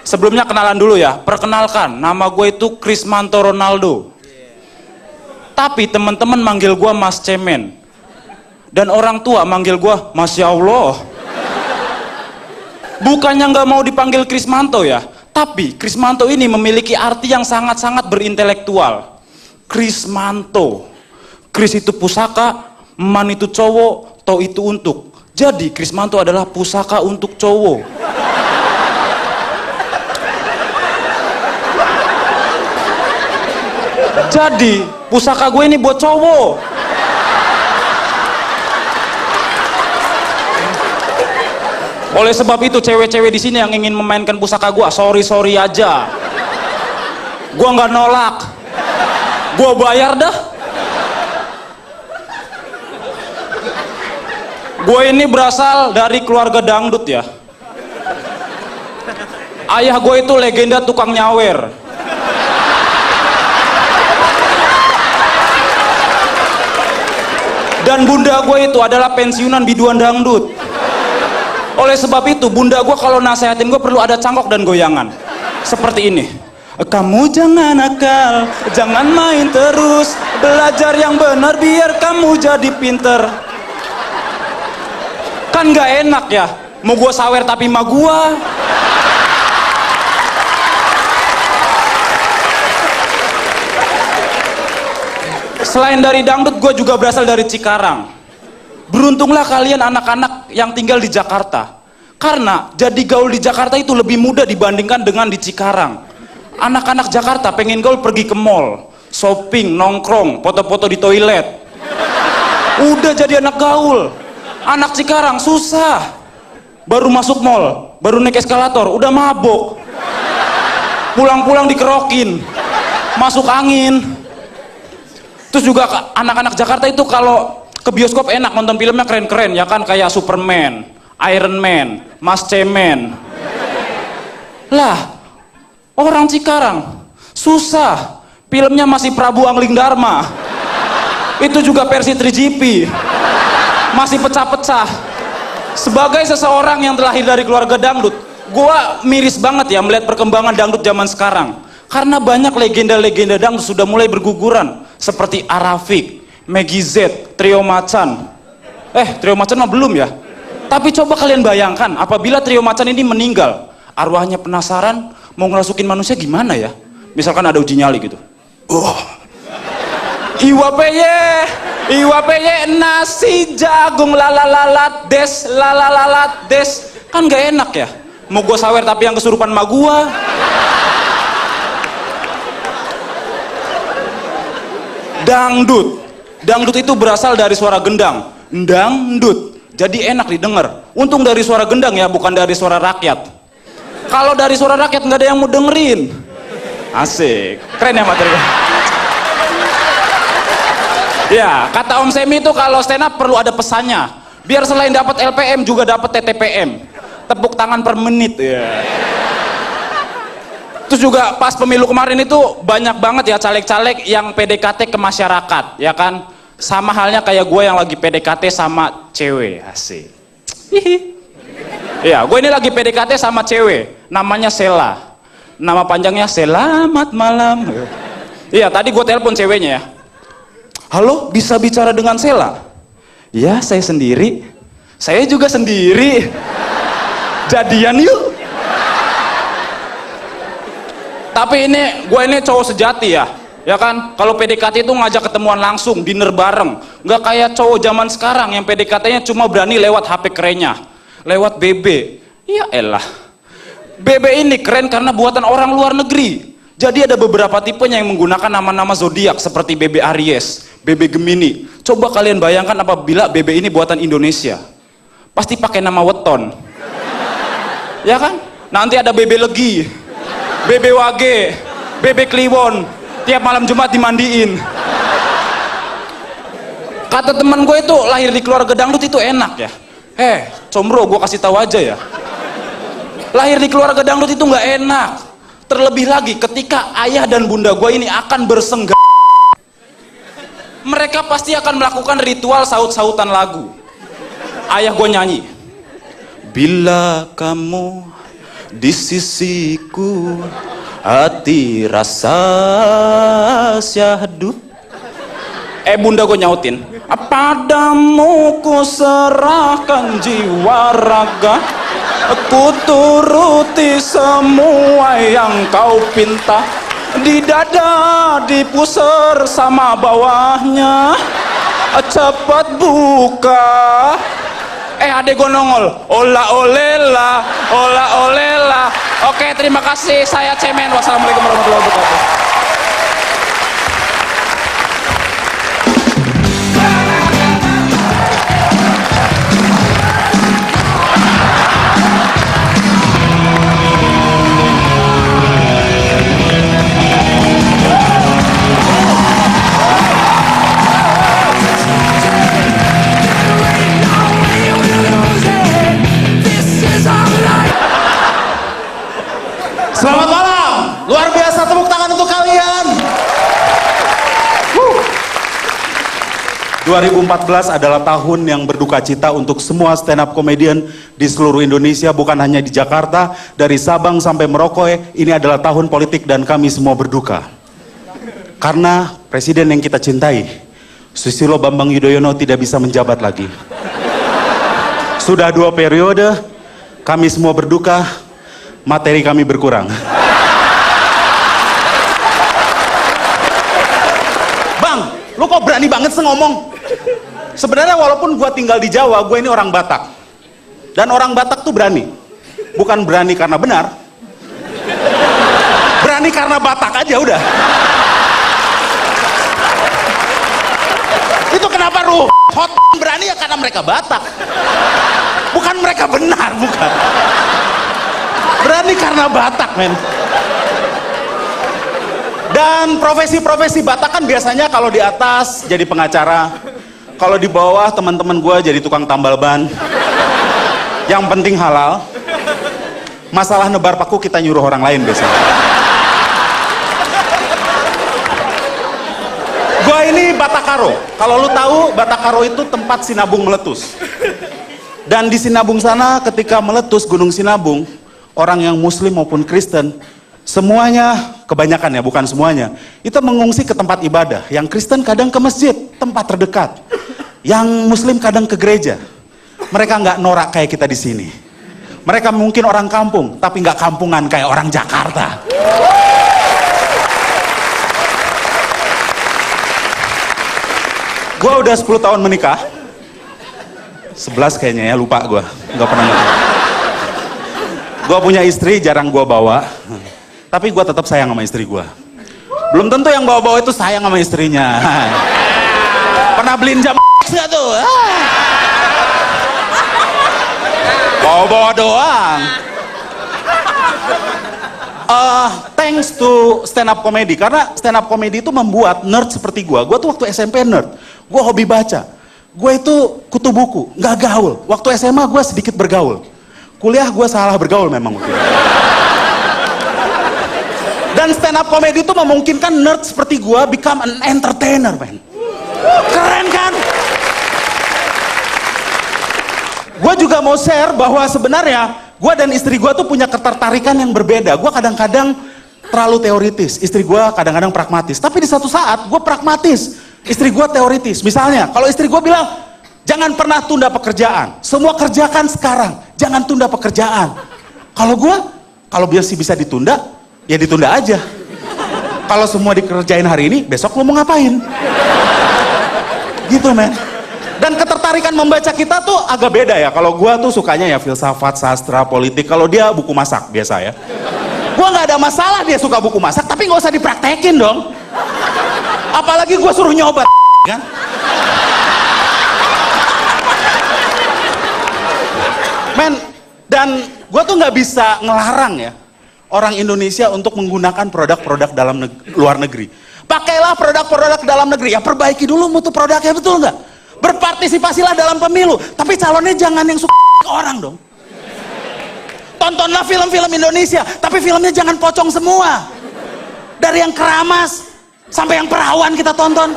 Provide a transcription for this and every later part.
Sebelumnya kenalan dulu ya. Perkenalkan, nama gue itu Krismanto Ronaldo. Tapi teman-teman manggil gue Mas Cemen. Dan orang tua manggil gue Masya Allah. Bukannya nggak mau dipanggil Krismanto ya. Tapi Krismanto ini memiliki arti yang sangat-sangat berintelektual. Krismanto. Kris itu pusaka, man itu cowok, to itu untuk. Jadi Krismanto adalah pusaka untuk cowok. Jadi pusaka gue ini buat cowok. Oleh sebab itu cewek-cewek di sini yang ingin memainkan pusaka gue, sorry aja. Gue nggak nolak. Gue bayar dah. Gue ini berasal dari keluarga dangdut ya. Ayah gue itu legenda tukang nyawer. Dan bunda gue itu adalah pensiunan biduan dangdut. Oleh sebab itu bunda gue kalau nasehatin gue perlu ada cangkok dan goyangan. Seperti ini. Kamu jangan nakal, jangan main terus, belajar yang benar biar kamu jadi pinter. Kan gak enak ya, mau gue sawer tapi ma gue. Selain dari dangdut, gue juga berasal dari Cikarang. Beruntunglah kalian anak-anak yang tinggal di Jakarta. Karena jadi gaul di Jakarta itu lebih mudah dibandingkan dengan di Cikarang. Anak-anak Jakarta pengen gaul pergi ke mall, shopping, nongkrong, foto-foto di toilet. Udah jadi anak gaul. Anak Cikarang susah. Baru masuk mall, baru naik eskalator, udah mabok. Pulang-pulang dikerokin, masuk angin. Terus juga anak-anak Jakarta itu kalau ke bioskop enak nonton filmnya keren-keren ya kan, kayak Superman, Iron Man, Mas Cemen. Lah, orang Cikarang susah. Filmnya masih Prabu Angling Dharma. Itu juga versi 3GP. Masih pecah-pecah. Sebagai seseorang yang terlahir dari keluarga dangdut, gua miris banget ya melihat perkembangan dangdut zaman sekarang. Karena banyak legenda-legenda dangdut sudah mulai berguguran. Seperti Arafik, Meggy Z, Trio Macan. Trio Macan mah belum ya. Tapi coba kalian bayangkan, apabila Trio Macan ini meninggal, arwahnya penasaran, mau ngerasukin manusia gimana ya? Misalkan ada uji nyali gitu. Iwa peye, nasi jagung lalalalat des. Kan gak enak ya? Mau gue sawer tapi yang kesurupan ma gua. Dangdut itu berasal dari suara gendang, dangdut, jadi enak didengar. Untung dari suara gendang ya, bukan dari suara rakyat. Kalau dari suara rakyat nggak ada yang mau dengerin. Asik, keren ya materi. Ya, kata Om Semi itu kalau stand up perlu ada pesannya, biar selain dapat LPM juga dapat TTPM, tepuk tangan per menit ya. Terus juga pas pemilu kemarin itu banyak banget ya caleg-caleg yang PDKT ke masyarakat, ya kan? Sama halnya kayak gue yang lagi PDKT sama cewek, asik. Ya, gue ini lagi PDKT sama cewek, namanya Sela. Nama panjangnya Selamat Malam. Iya, tadi gue telepon ceweknya ya. Halo, bisa bicara dengan Sela? Ya, saya sendiri. Saya juga sendiri. Jadian yuk. Tapi gue ini cowok sejati ya kan? Kalau PDKT itu ngajak ketemuan langsung, dinner bareng. Nggak kayak cowok zaman sekarang yang PDKT-nya cuma berani lewat HP kerennya, lewat BB. Ya elah, BB ini keren karena buatan orang luar negeri. Jadi ada beberapa tipenya yang menggunakan nama-nama zodiak seperti BB Aries, BB Gemini. Coba kalian bayangkan apabila BB ini buatan Indonesia, pasti pakai nama weton, ya kan? Nanti ada BB Legi, BB Wage, BB Kliwon, tiap malam Jumat dimandiin. Kata teman gue itu lahir di keluarga dangdut itu enak ya. Combro, gue kasih tahu aja ya. Lahir di keluarga dangdut itu nggak enak. Terlebih lagi ketika ayah dan bunda gue ini akan bersenggak. Mereka pasti akan melakukan ritual saut-sautan lagu. Ayah gue nyanyi. Bila kamu di sisiku, hati rasa syahdu. Bunda gue nyautin, padamu ku serahkan jiwa raga, ku turuti semua yang kau pinta. Di dada dipusar sama bawahnya, cepat buka. Adek gue nongol, ola olela, ola olela. Oke, terima kasih, saya Cemen. Wassalamualaikum warahmatullahi wabarakatuh. Selamat malam, luar biasa, tepuk tangan untuk kalian. 2014 adalah tahun yang berduka cita untuk semua stand up comedian di seluruh Indonesia, bukan hanya di Jakarta, dari Sabang sampai Merauke. Ini adalah tahun politik dan kami semua berduka. Karena presiden yang kita cintai, Susilo Bambang Yudhoyono, tidak bisa menjabat lagi. Sudah 2 periode, kami semua berduka, materi kami berkurang. Bang, lu kok berani banget sih ngomong? Sebenarnya walaupun gua tinggal di Jawa, gue ini orang Batak. Dan orang Batak tuh berani. Bukan berani karena benar. Berani karena Batak aja udah. Itu kenapa lu hot berani ya karena mereka Batak. Bukan mereka benar, bukan. Berani karena Batak, men. Dan profesi-profesi Batak kan biasanya kalau di atas jadi pengacara, kalau di bawah teman-teman gue jadi tukang tambal ban. Yang penting halal. Masalah nebar paku kita nyuruh orang lain biasanya. Gue ini Batakaro. Kalau lu tahu, Batakaro itu tempat Sinabung meletus. Dan di Sinabung sana ketika meletus Gunung Sinabung, orang yang Muslim maupun Kristen, semuanya, kebanyakan ya, bukan semuanya, itu mengungsi ke tempat ibadah. Yang Kristen kadang ke masjid, tempat terdekat. Yang Muslim kadang ke gereja. Mereka nggak norak kayak kita di sini. Mereka mungkin orang kampung, tapi nggak kampungan kayak orang Jakarta. Gua udah 10 tahun menikah. 11 kayaknya ya, lupa gua. Nggak pernah ngerti. Gue punya istri, jarang gue bawa. Tapi gue tetap sayang sama istri gue. Belum tentu yang bawa-bawa itu sayang sama istrinya. Pernah beliin jam nggak tuh? Bawa-bawa doang. Thanks to stand up comedy. Karena stand up comedy itu membuat nerd seperti gue. Gue tuh waktu SMP nerd. Gue hobi baca. Gue itu kutu buku, nggak gaul. Waktu SMA gue sedikit bergaul. Kuliah gue salah bergaul memang. Dan stand up comedy itu memungkinkan nerd seperti gue become an entertainer, man. Keren kan? Gue juga mau share bahwa sebenarnya gue dan istri gue tuh punya ketertarikan yang berbeda. Gue kadang-kadang terlalu teoritis, istri gue kadang-kadang pragmatis. Tapi di satu saat gue pragmatis, istri gue teoritis. Misalnya, kalau istri gue bilang, jangan pernah tunda pekerjaan. Semua kerjakan sekarang. Jangan tunda pekerjaan. Kalau gue, kalau bisa ditunda, ya ditunda aja. Kalau semua dikerjain hari ini, besok lo mau ngapain? Gitu, men. Dan ketertarikan membaca kita tuh agak beda ya. Kalau gue tuh sukanya ya filsafat, sastra, politik. Kalau dia buku masak, biasa ya. Gue nggak ada masalah dia suka buku masak, tapi nggak usah dipraktekin dong. Apalagi gue suruh nyoba, kan? Men, dan gue tuh nggak bisa ngelarang ya orang Indonesia untuk menggunakan produk-produk luar negeri. Pakailah produk-produk dalam negeri, ya perbaiki dulu mutu produknya, betul nggak? Berpartisipasilah dalam pemilu, tapi calonnya jangan yang suka orang dong. Tontonlah film-film Indonesia, tapi filmnya jangan pocong semua. Dari yang keramas sampai yang perawan kita tonton.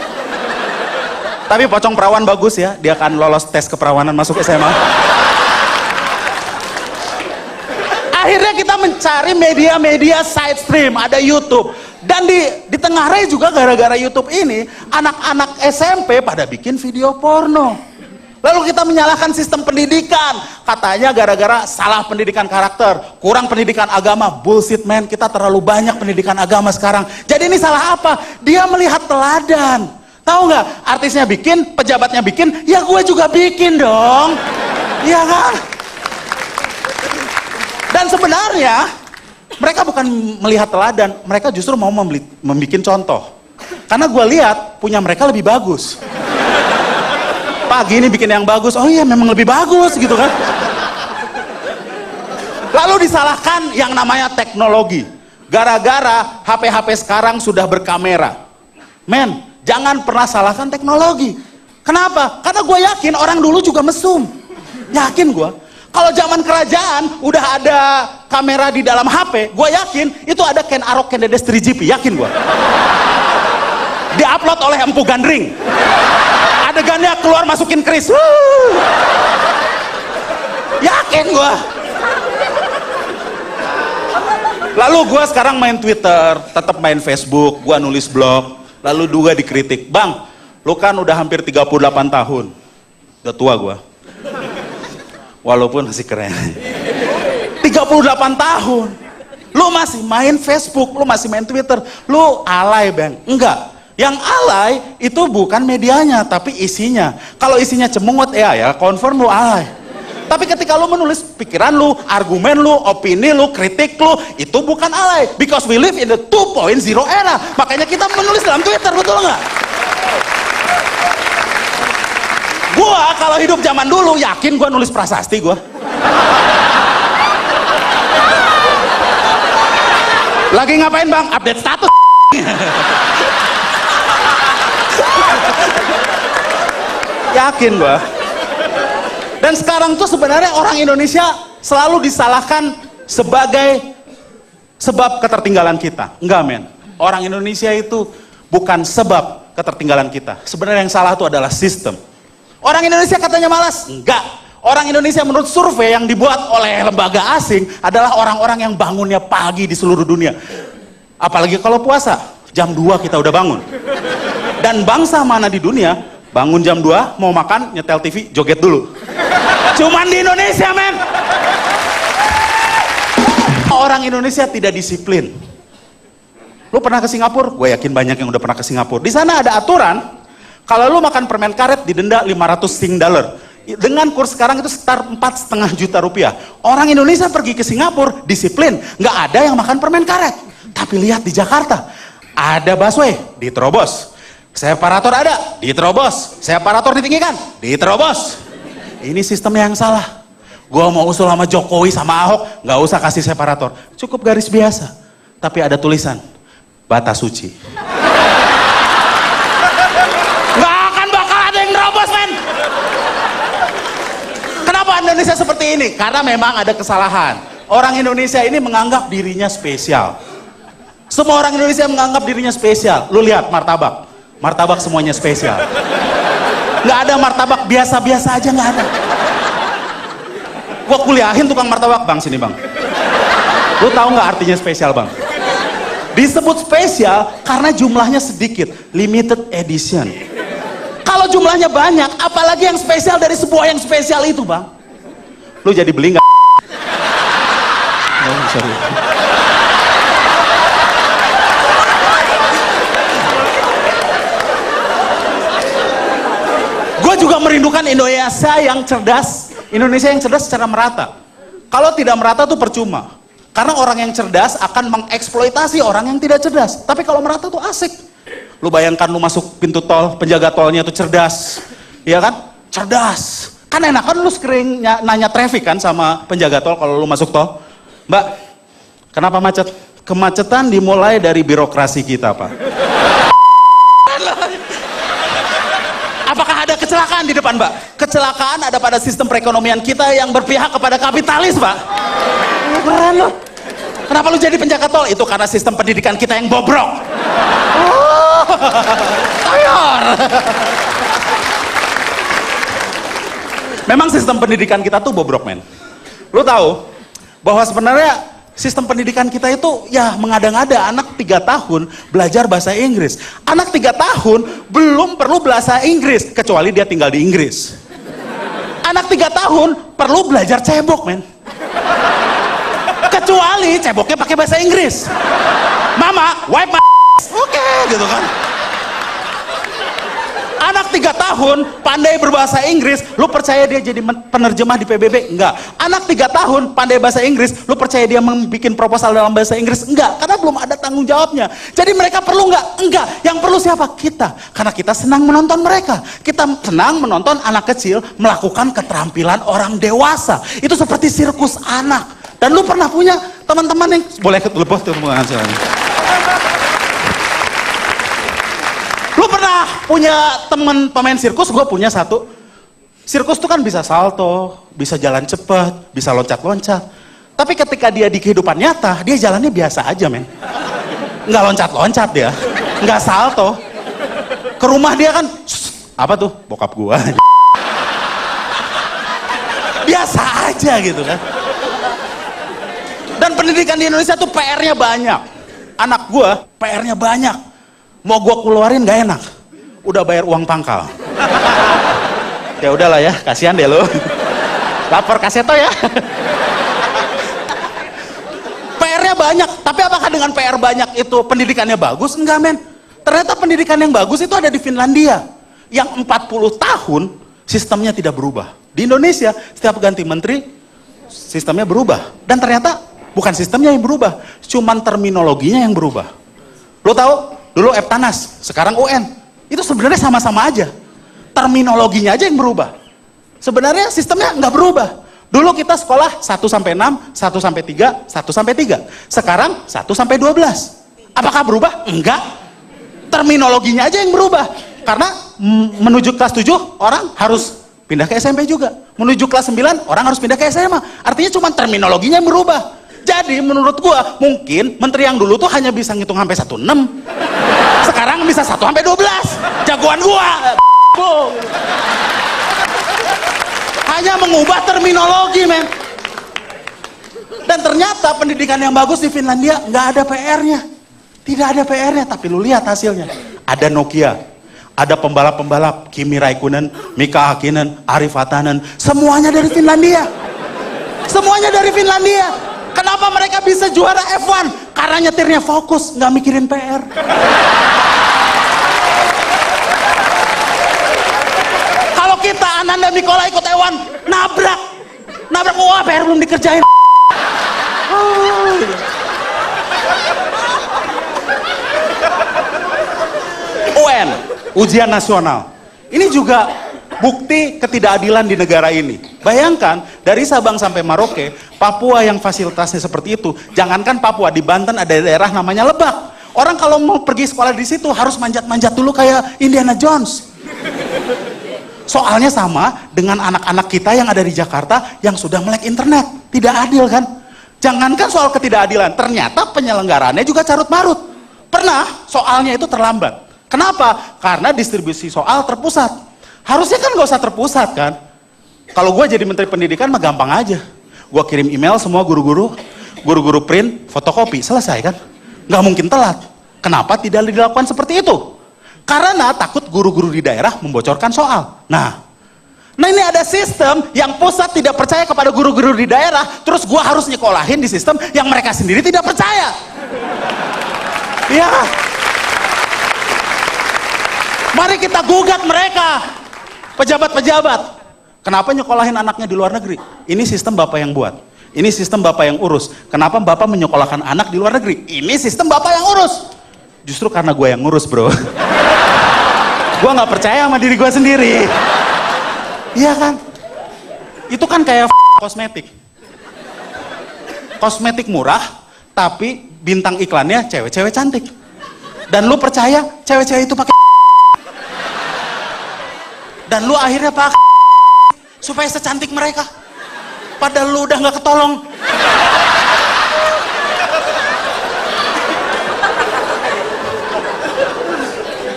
Tapi pocong perawan bagus ya, dia akan lolos tes keperawanan masuk SMA. Akhirnya kita cari media-media side stream, ada YouTube. Dan di Tengah juga gara-gara YouTube ini, anak-anak SMP pada bikin video porno. Lalu kita menyalahkan sistem pendidikan. Katanya gara-gara salah pendidikan karakter, kurang pendidikan agama. Bullshit man, kita terlalu banyak pendidikan agama sekarang. Jadi ini salah apa? Dia melihat teladan. Tahu nggak? Artisnya bikin, pejabatnya bikin, ya gue juga bikin dong. Iya kan? Dan sebenarnya mereka bukan melihat teladan, mereka justru mau membuat contoh. Karena gue lihat punya mereka lebih bagus. Pagi ini bikin yang bagus, oh iya memang lebih bagus gitu kan. Lalu disalahkan yang namanya teknologi. Gara-gara HP-HP sekarang sudah berkamera. Men, jangan pernah salahkan teknologi. Kenapa? Karena gue yakin orang dulu juga mesum. Yakin gue. Kalau zaman kerajaan udah ada kamera di dalam HP, gue yakin itu ada Ken Arok Ken Dedes 3GP, yakin gue. Diupload oleh Empu Gandring. Adegannya keluar masukin keris. Yakin gua. Lalu gua sekarang main Twitter, tetap main Facebook, gua nulis blog, lalu juga dikritik. Bang, lu kan udah hampir 38 tahun. Udah tua gua. Walaupun masih keren. 38 tahun. Lu masih main Facebook, lu masih main Twitter. Lu alay, Bang. Enggak. Yang alay itu bukan medianya, tapi isinya. Kalau isinya cemungut, ya confirm lu alay. Tapi ketika lu menulis pikiran lu, argumen lu, opini lu, kritik lu, itu bukan alay. Because we live in the 2.0 era. Makanya kita menulis dalam Twitter, betul nggak? Gua kalau hidup zaman dulu, yakin gua nulis prasasti gua. Lagi ngapain bang? Update status. Yakin gua. Dan sekarang tuh sebenarnya orang Indonesia selalu disalahkan sebagai sebab ketertinggalan kita. Enggak men, orang Indonesia itu bukan sebab ketertinggalan kita. Sebenarnya yang salah itu adalah sistem. Orang Indonesia katanya malas? Enggak. Orang Indonesia menurut survei yang dibuat oleh lembaga asing adalah orang-orang yang bangunnya pagi di seluruh dunia. Apalagi kalau puasa, jam 2 kita udah bangun. Dan bangsa mana di dunia bangun jam 2, mau makan, nyetel TV, joget dulu. Cuman di Indonesia, men. Orang Indonesia tidak disiplin. Lu pernah ke Singapura? Gue yakin banyak yang udah pernah ke Singapura. Di sana ada aturan, kalau lu makan permen karet didenda 500 Sing dollar. Dengan kurs sekarang itu sekitar 4,5 juta rupiah. Orang Indonesia pergi ke Singapura, disiplin. Nggak ada yang makan permen karet. Tapi lihat di Jakarta, ada busway, diterobos. Separator ada, diterobos. Separator ditinggikan, diterobos. Ini sistem yang salah. Gua mau usul sama Jokowi sama Ahok, nggak usah kasih separator. Cukup garis biasa. Tapi ada tulisan, batas suci. Nggak akan bakal ada yang nerobos, men. Kenapa Indonesia seperti ini? Karena memang ada kesalahan. Orang Indonesia ini menganggap dirinya spesial. Semua orang Indonesia menganggap dirinya spesial. Lu lihat martabak. Martabak semuanya spesial. Nggak ada martabak biasa-biasa aja, nggak ada. Gua kuliahin tukang martabak, bang sini bang. Lu tahu nggak artinya spesial bang? Disebut spesial karena jumlahnya sedikit, limited edition. Kalau jumlahnya banyak, apalagi yang spesial dari sebuah yang spesial itu bang? Lu jadi beli nggak? Oh, sorry. Gue juga merindukan Indonesia yang cerdas, Indonesia yang cerdas secara merata. Kalau tidak merata tuh percuma. Karena orang yang cerdas akan mengeksploitasi orang yang tidak cerdas. Tapi kalau merata tuh asik. Lu bayangkan lu masuk pintu tol, penjaga tolnya tuh cerdas. Iya kan? Cerdas. Kan enak kan lu sering nanya traffic kan sama penjaga tol kalau lu masuk tol. Mbak, kenapa macet? Kemacetan dimulai dari birokrasi kita, Pak. Apakah ada kecelakaan di depan, Mbak? Kecelakaan ada pada sistem perekonomian kita yang berpihak kepada kapitalis, Pak. Keren loh. Kenapa lu jadi penjaga tol? Itu karena sistem pendidikan kita yang bobrok. Oh, toyor. Memang sistem pendidikan kita tuh bobrok, men. Lu tahu bahwa sebenarnya sistem pendidikan kita itu ya mengada-ngada. Anak 3 tahun belajar bahasa Inggris. Anak 3 tahun belum perlu bahasa Inggris kecuali dia tinggal di Inggris. Anak 3 tahun perlu belajar cebok, men. Kecuali ceboknya pakai bahasa Inggris. Mama, wipe my oke, gitu kan. Anak 3 tahun pandai berbahasa Inggris, lu percaya dia jadi penerjemah di PBB? Enggak. Anak 3 tahun pandai bahasa Inggris, lu percaya dia membuat proposal dalam bahasa Inggris? Enggak, karena belum ada tanggung jawabnya. Jadi mereka perlu enggak? Enggak. Yang perlu siapa? Kita. Karena kita senang menonton mereka. Kita senang menonton anak kecil melakukan keterampilan orang dewasa. Itu seperti sirkus anak. Dan lu pernah punya teman-teman yang boleh lepas tuh lu pernah punya teman pemain sirkus? Gue punya satu. Sirkus tuh kan bisa salto, bisa jalan cepat, bisa loncat-loncat. Tapi ketika dia di kehidupan nyata, dia jalannya biasa aja, men. Nggak loncat-loncat dia, nggak salto. Ke rumah dia kan, apa tuh? Bokap gua. Biasa aja gitu kan. Dan pendidikan di Indonesia tuh PR-nya banyak. Anak gua PR-nya banyak. Mau gua keluarin gak enak, udah bayar uang pangkal. Ya udahlah ya, kasihan deh lo. Lapor Kaseto ya. PR-nya banyak, tapi apakah dengan PR banyak itu pendidikannya bagus? Enggak, men. Ternyata pendidikan yang bagus itu ada di Finlandia, yang 40 tahun sistemnya tidak berubah. Di Indonesia setiap ganti menteri sistemnya berubah, dan ternyata bukan sistemnya yang berubah, cuman terminologinya yang berubah. Lo tahu? Dulu Eptanas, sekarang UN. Itu sebenarnya sama-sama aja. Terminologinya aja yang berubah. Sebenarnya sistemnya nggak berubah. Dulu kita sekolah 1 sampai 6, 1 sampai 3, 1 sampai 3. Sekarang 1 sampai 12. Apakah berubah? Enggak. Terminologinya aja yang berubah. Karena menuju kelas 7 orang harus pindah ke SMP juga. Menuju kelas 9 orang harus pindah ke SMA. Artinya cuma terminologinya yang berubah. Jadi menurut gua mungkin menteri yang dulu tuh hanya bisa ngitung sampai 16. Sekarang bisa 1 sampai 12. Jagoan gua. Hanya mengubah terminologi, men. Dan ternyata pendidikan yang bagus di Finlandia nggak ada PR-nya. Tidak ada PR-nya, tapi lu lihat hasilnya. Ada Nokia, ada pembalap-pembalap, Kimi Raikkonen, Mika Hakkinen, Ari Vatanen, semuanya dari Finlandia. Semuanya dari Finlandia. Kenapa mereka bisa juara F1? Karena nyetirnya fokus, nggak mikirin PR. Kalau kita Ananda Mikola ikut F1, nabrak, wah PR belum dikerjain. UN, ujian nasional. Ini juga bukti ketidakadilan di negara ini. Bayangkan, dari Sabang sampai Merauke, Papua yang fasilitasnya seperti itu, jangankan Papua, di Banten ada daerah namanya Lebak. Orang kalau mau pergi sekolah di situ harus manjat-manjat dulu kayak Indiana Jones. Soalnya sama dengan anak-anak kita yang ada di Jakarta yang sudah melek internet. Tidak adil kan? Jangankan soal ketidakadilan, ternyata penyelenggaraannya juga carut-marut. Pernah soalnya itu terlambat. Kenapa? Karena distribusi soal terpusat. Harusnya kan gak usah terpusat kan? Kalau gue jadi menteri pendidikan mah gampang aja. Gue kirim email semua guru-guru, guru-guru print, fotokopi, selesai kan? Gak mungkin telat. Kenapa tidak dilakukan seperti itu? Karena takut guru-guru di daerah membocorkan soal. Nah ini ada sistem yang pusat tidak percaya kepada guru-guru di daerah, terus gue harus nyekolahin di sistem yang mereka sendiri tidak percaya. Ya. Mari kita gugat mereka, pejabat-pejabat. Kenapa nyekolahin anaknya di luar negeri? Ini sistem bapak yang buat. Ini sistem bapak yang urus. Kenapa bapak menyekolahkan anak di luar negeri? Ini sistem bapak yang urus. Justru karena gue yang ngurus, bro. Gue nggak percaya sama diri gue sendiri. Iya kan? Itu kan kayak kosmetik. Kosmetik murah, tapi bintang iklannya cewek-cewek cantik. Dan lu percaya cewek-cewek itu pakai dan lu akhirnya pakai supaya secantik mereka. Padahal lu udah nggak ketolong.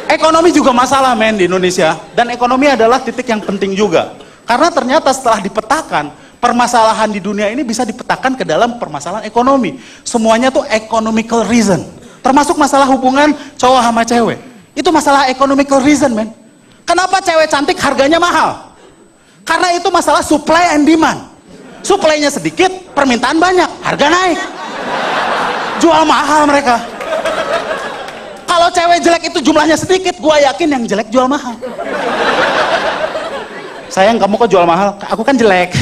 Ekonomi juga masalah, men, di Indonesia. Dan ekonomi adalah titik yang penting juga. Karena ternyata setelah dipetakan, permasalahan di dunia ini bisa dipetakan ke dalam permasalahan ekonomi. Semuanya tuh economical reason. Termasuk masalah hubungan cowok sama cewek. Itu masalah economical reason, men. Kenapa cewek cantik harganya mahal? Karena itu masalah supply and demand. Supply-nya sedikit, permintaan banyak, harga naik. Jual mahal mereka. Kalau cewek jelek itu jumlahnya sedikit, gua yakin yang jelek jual mahal. Sayang, kamu kok jual mahal? Aku kan jelek.